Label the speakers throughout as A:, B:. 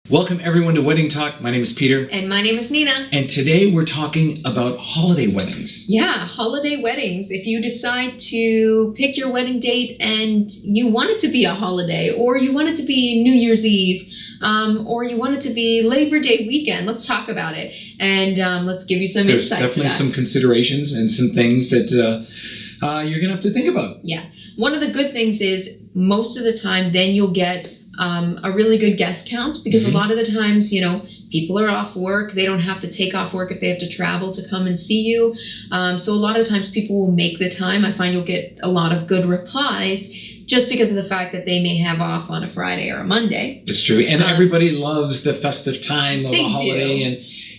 A: Welcome everyone to Wedding Talk. My name is Peter.
B: And my name is Nina.
A: And today we're talking about holiday weddings.
B: Yeah, holiday weddings. If you decide to pick your wedding date and you want it to be a holiday, or you want it to be New Year's Eve, or you want it to be Labor Day weekend, let's talk about it. And let's give you some insights.
A: There's definitely some considerations and some things that you're going to have to think about.
B: Yeah. One of the good things is most of the time then you'll get a really good guest count, because a lot of the times, people are off work. They don't have to take off work if they have to travel to come and see you. So a lot of the times people will make the time. I find you'll get a lot of good replies just because of the fact that they may have off on a Friday or a Monday.
A: It's true. And everybody loves the festive time of a holiday.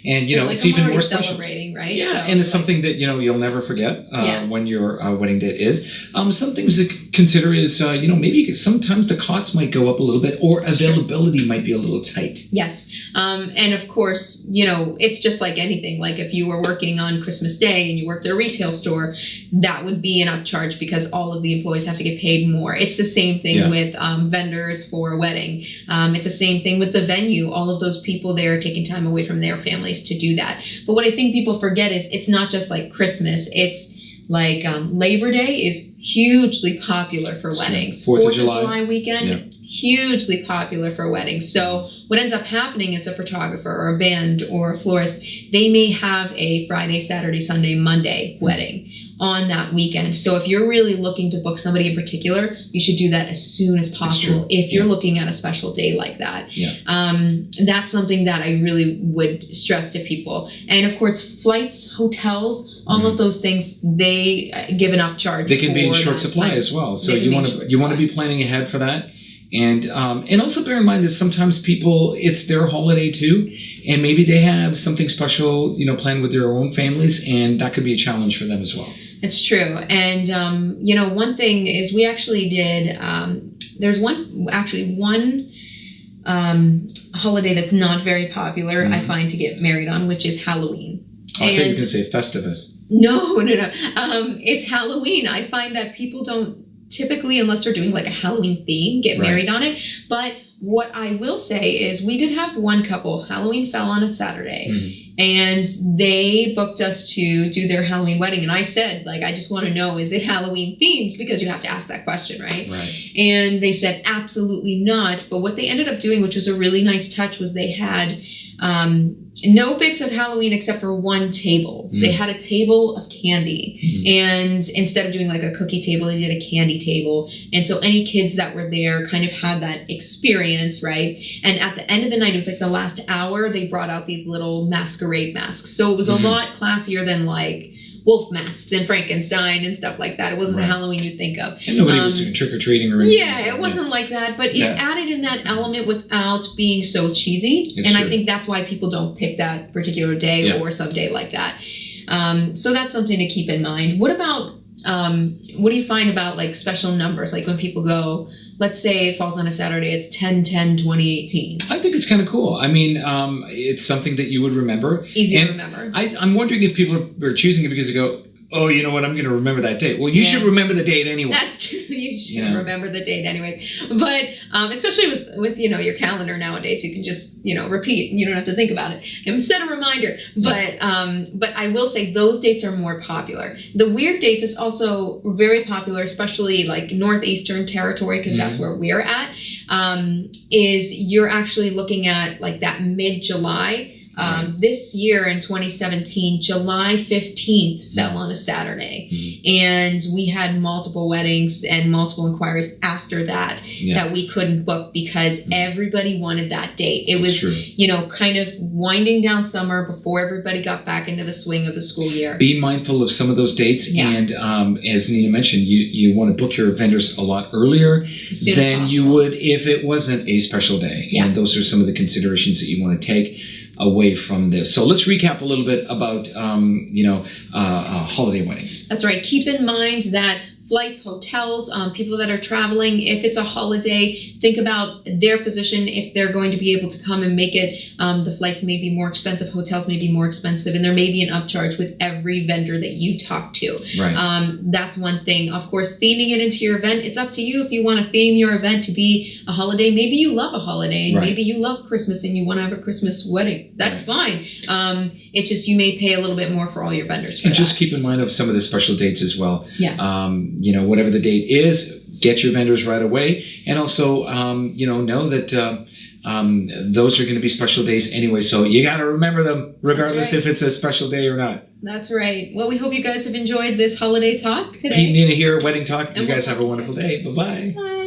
A: And it's even more special.
B: Celebrating, right?
A: Yeah, so, and it's something that, you'll never forget when your wedding date is. Some things to consider is, maybe sometimes the costs might go up a little bit, or availability might be a little tight.
B: Yes. And of course, it's just like anything. Like if you were working on Christmas Day and you worked at a retail store, that would be an upcharge because all of the employees have to get paid more. It's the same thing with vendors for a wedding. It's the same thing with the venue. All of those people there are taking time away from their families to do that. But what I think people forget is it's not just like Christmas. It's like Labor Day is hugely popular for weddings.
A: 4th of July
B: weekend, hugely popular for weddings. So what ends up happening is a photographer or a band or a florist, they may have a Friday, Saturday, Sunday, Monday wedding on that weekend. So if you're really looking to book somebody in particular, you should do that as soon as possible if you're looking at a special day like that.
A: Yeah.
B: That's something that I really would stress to people. And of course, flights, hotels, all of those things, they give an upcharge.
A: They can be in short supply as well. So you want to be planning ahead for that. And also bear in mind that sometimes people, it's their holiday too, and maybe they have something special, planned with their own families, and that could be a challenge for them as well.
B: It's true. And, one thing is we actually did, there's one holiday that's not very popular, I find, to get married on, which is Halloween.
A: I think you can say Festivus.
B: No. It's Halloween. I find that people don't typically, unless they're doing like a Halloween theme, get married on it. But what I will say is we did have one couple. Halloween fell on a Saturday, and they booked us to do their Halloween wedding. And I said, I just want to know, is it Halloween themed? Because you have to ask that question, right? And they said, absolutely not. But what they ended up doing, which was a really nice touch, was they had no bits of Halloween except for one table. They had a table of candy, and instead of doing like a cookie table, they did a candy table. And so any kids that were there kind of had that experience, right? And at the end of the night, it was like the last hour, they brought out these little masquerade masks. So it was a lot classier than like wolf masks and Frankenstein and stuff like that. It wasn't the Halloween you'd think of.
A: And nobody was doing trick-or-treating or anything.
B: Yeah, it wasn't like that, but it added in that element without being so cheesy. I think that's why people don't pick that particular day or some day like that. So that's something to keep in mind. What about, what do you find about like special numbers? Like when people go, let's say it falls on a Saturday, it's 10/10/2018.
A: I think it's kind of cool. I mean, it's something that you would remember.
B: Easy to remember.
A: I'm wondering if people are choosing it because they go, oh, you know what, I'm going to remember that date. Well, you should remember the date anyway.
B: That's true. You should remember the date anyway. But especially with your calendar nowadays, you can just, repeat. You don't have to think about it. Set a reminder. But I will say those dates are more popular. The weird dates is also very popular, especially like Northeastern territory, because that's where we're at, is you're actually looking at like that mid-July. This year in 2017, July 15th fell on a Saturday. And we had multiple weddings and multiple inquiries after that that we couldn't book because everybody wanted that date. It was, kind of winding down summer before everybody got back into the swing of the school year.
A: Be mindful of some of those dates. And as Nina mentioned, you want to book your vendors a lot earlier than you would if it wasn't a special day. And those are some of the considerations that you want to take away from this. So let's recap a little bit about, holiday weddings.
B: That's right. Keep in mind that flights, hotels, people that are traveling. If it's a holiday, think about their position. If they're going to be able to come and make it, the flights may be more expensive, hotels may be more expensive, and there may be an upcharge with every vendor that you talk to.
A: Right.
B: That's one thing. Of course, theming it into your event, it's up to you if you want to theme your event to be a holiday. Maybe you love a holiday, and maybe you love Christmas and you want to have a Christmas wedding. That's fine. It's just you may pay a little bit more for all your vendors for
A: and
B: that.
A: Just keep in mind of some of the special dates as well.
B: Yeah.
A: Whatever the date is, get your vendors right away, and also know that those are going to be special days anyway. So you got to remember them, regardless if it's a special day or not.
B: That's right. Well, we hope you guys have enjoyed this holiday talk today.
A: Pete and Nina here, Wedding Talk.
B: And
A: you
B: we'll
A: guys have a wonderful day. Bye-bye.
B: Bye.